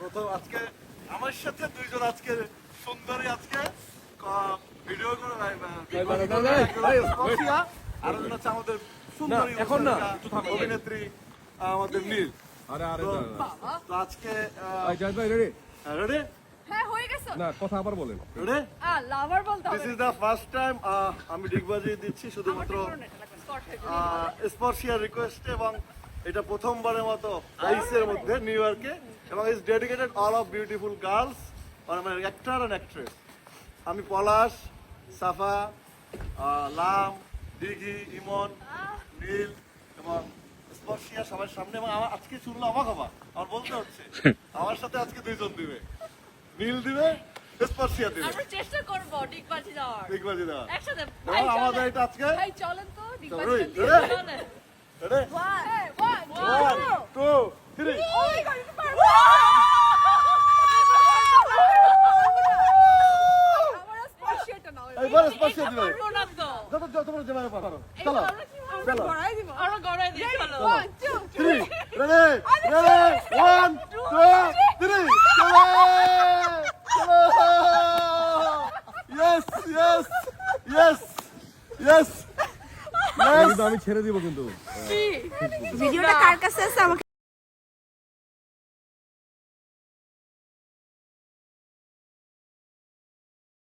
প্রথম আজকে আমার সাথে দুইজন আজকে সুন্দরী আজকে ভিডিও করে আর একজন হচ্ছে আমাদের সুন্দরী এখন না, অভিনেত্রী, একটু থামো। অভিনেত্রী আমাদের নীল। আরে আরে তো তো আজকে রেডি হ্যাঁ হয়ে গেছে না কথা আবার বলেন। রেডি লাভার বলতে দিস হবে ইজ দ্য ফার্স্ট টাইম আমি ডিগবাজি দিচ্ছি শুধুমাত্র স্পর্শিয়ার রিকোয়েস্টে এবং এটা প্রথমবারের মতো আইসের মধ্যে নিউ ইয়র্কে এবং is dedicated all of beautiful girls মানে অ্যাক্টর অ্যান্ড অ্যাক্ট্রেস। আমি পলাশ, সাফা, লাম, দিঘি, ইমন, নীল এবং স্পর্শিয়া সবার সামনে এবং আমার আজকে শুনলে অবাক হবা আমার বলতে হচ্ছে আমার সাথে আজকে দুইজন দিবে, নীল দিবে, স্পর্শিয়া দিবে, আমরা চেষ্টা করব ডিগবাজি দেওয়ার ডিগবাজি দেওয়া। একসাথে এবং আমাদের এটা আজকে ভাই চলেন তো ডিগবাজি Ready? দিয়ে Ready? চলেন রেডি 1 2 3 ও মাই গড এটা পারবো আমার স্পর্শিয়াটা নাও এইবার স্পর্শিয়া দিবে পারবো না তো যত বড় যেভাবে পারো চলো আমরা গড়াই দিব আমরা গড়াই দিই চলো 1 2 3 রেডি 1 2 3 চলো ইয়েস ইয়েস ইয়েস ইয়েস কিন্তু আমি ছেড়ে দিব কিন্তু। ভিডিওটা কার কাছে আছে আমাকে